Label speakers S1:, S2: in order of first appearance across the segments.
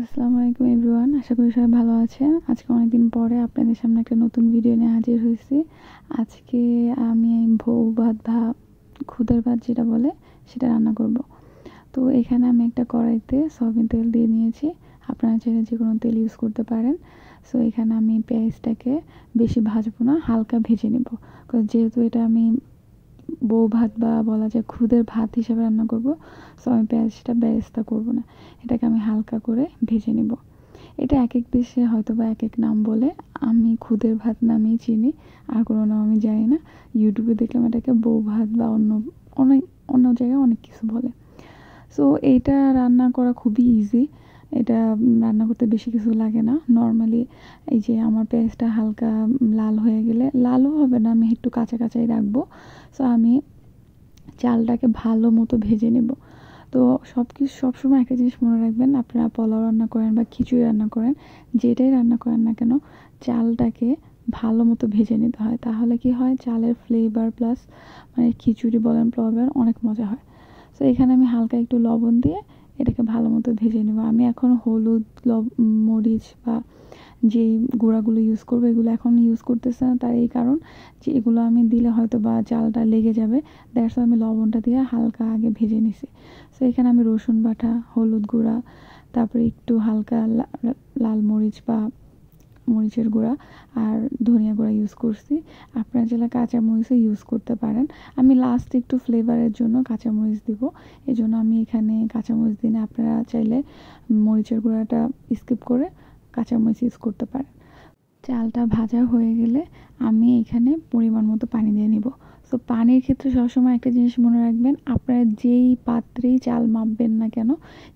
S1: আসসালামু আলাইকুম এভরিওয়ান, আশা করি সবাই ভালো আছেন। আজকে অনেকদিন পরে আপনাদের সামনে একটা নতুন ভিডিও নিয়ে হাজির হয়েছি। আজকে আমি বউ ভাত খুদের ভাত যেটা বলে সেটা রান্না করব। তো এখানে আমি একটা কড়াইতে সয়াবিন তেল দিয়ে নিয়েছি। আপনারা চাইলে যে কোনো তেল ইউজ করতে পারেন। সো এখানে আমি পেঁয়াজটাকে বেশি ভাজবো না, হালকা ভেজে নেব। যেহেতু এটা আমি বউ ভাত বা বলা যায় খুদের ভাত হিসেবে রান্না করব, সো আমি পেঁয়াজটা বেরেস্তা করব না, এটাকে আমি হালকা করে ভেজে নেব। এটা এক এক দেশে হয়তো বা এক এক নাম বলে, আমি খুদের ভাত নামেই চিনি, আর কোনো নাম আমি জানি না। ইউটিউবে দেখলাম এটাকে বউ ভাত বা অনেক অন্য জায়গায় অনেক কিছু বলে। সো এইটা রান্না করা খুবই ইজি। এটা রান্না করতে বেশি কিছু লাগে না। নর্মালি এই যে আমার পেঁয়াজটা হালকা লাল হয়ে গেলে, লালও হবে না, আমি একটু কাঁচা কাঁচাই রাখবো। সো আমি চালটাকে ভালো মতো ভেজে নেব। তো সবসময় একটা জিনিস মনে রাখবেন, আপনারা পোলাও রান্না করেন বা খিচুড়ি রান্না করেন, যেটাই রান্না করেন না কেন, চালটাকে ভালো মতো ভেজে নিতে হয়। তাহলে কি হয়, চালের ফ্লেভার প্লাস মানে খিচুড়ি বলেন পোলাও বলেন অনেক মজা হয়। সো এখানে আমি হালকা একটু লবণ দিয়ে এটাকে ভালো মতো ভেজে নেব। আমি এখন হলুদ, মরিচ বা যেই গুঁড়াগুলো ইউজ করবো এগুলো এখন ইউজ করতেছে না, তার এই কারণ যে এগুলো আমি দিলে হয়তো বা চালটা লেগে যাবে। দ্যাটস আমি লবণটা দিয়ে হালকা আগে ভেজে নিছি। সো এখানে আমি রসুন বাটা, হলুদ গুঁড়া, তারপরে একটু হালকা লাল মরিচ বা মরিচের গুঁড়া আর ধনিয়া গুঁড়া ইউজ করছি। আপনারা চাইলে কাঁচামরিচও ইউজ করতে পারেন। আমি লাস্ট একটু ফ্লেভারের জন্য কাঁচামরিচ দিব, এই জন্য আমি এখানে কাঁচামরিচ দিই না। আপনারা চাইলে মরিচের গুঁড়াটা স্কিপ করে কাঁচামরিচ ইউজ করতে পারেন। চালটা ভাজা হয়ে গেলে আমি এখানে পরিমাণ মতো পানি দিয়ে নিব। সো পানির ক্ষেত্রে সবসময় একটা জিনিস মনে রাখবেন, আপনারা যেই পাত্রেই চাল মাপবেন না কেন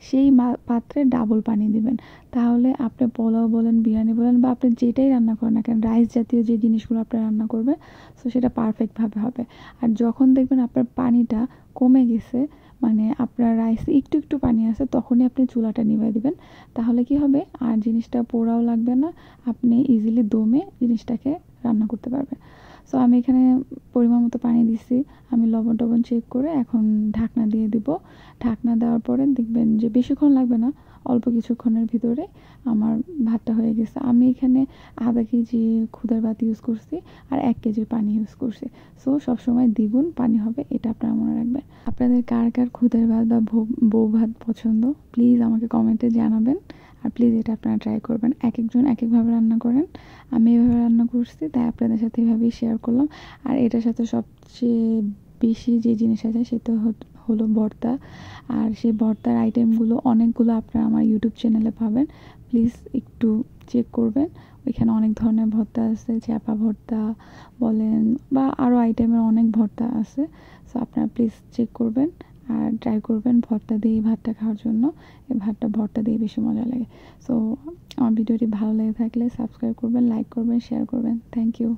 S1: সেই পাত্রে ডাবল পানি দিবেন। তাহলে আপনি পোলাও বলেন, বিরিয়ানি বলেন বা আপনি যেটাই রান্না করেন না কেন, রাইস জাতীয় যে জিনিসগুলো আপনি রান্না করবেন, সো সেটা পারফেক্টভাবে হবে। আর যখন দেখবেন আপনার পানিটা কমে গেছে, মানে আপনার রাইসে একটু একটু পানি আছে, তখনই আপনি চুলাটা নিভিয়ে দিবেন। তাহলে কি হবে, আর জিনিসটা পোড়াও লাগবে না, আপনি ইজিলি দমে জিনিসটাকে রান্না করতে পারবেন। সো আমি এখানে পরিমাণ মতো পানি দিচ্ছি। আমি লবণ টবণ চেক করে এখন ঢাকনা দিয়ে দিব। ঢাকনা দেওয়ার পরে দেখবেন যে বেশিক্ষণ লাগবে না, অল্প কিছুক্ষণের ভিতরে আমার ভাতটা হয়ে গেছে। আমি এখানে আধা কেজি খুদের ভাত ইউজ করছি আর 1 কেজি পানি ইউজ করছি। সো সবসময় দ্বিগুণ পানি হবে, এটা আপনারা মনে রাখবেন। আপনাদের কার কার খুদের ভাত বা বউ ভাত পছন্দ প্লিজ আমাকে কমেন্টে জানাবেন। আর প্লিজ এটা আপনারা ট্রাই করবেন। এক একজন এক একভাবে রান্না করেন, আমি এভাবে রান্না করছি তাই আপনাদের সাথে এভাবেই শেয়ার করলাম। আর এটার সাথে সবচেয়ে বেশি যে জিনিস আছে সেটা হলো ভর্তা। আর সেই ভর্তার আইটেমগুলো অনেকগুলো আপনারা আমার ইউটিউব চ্যানেলে পাবেন, প্লিজ একটু চেক করবেন। ওইখানে অনেক ধরনের ভর্তা আছে, চাপা ভর্তা বলেন বা আরও আইটেমের অনেক ভর্তা আছে। সো আপনারা প্লিজ চেক করবেন আর ট্রাই করবেন ভর্তা দিয়ে ভাতটা খাওয়ার জন্য। এই ভাতটা ভর্তা দিয়ে বেশি মজা লাগে। সো আমার ভিডিওটি ভালো লেগে থাকলে সাবস্ক্রাইব করবেন, লাইক করবেন, শেয়ার করবেন। Thank you.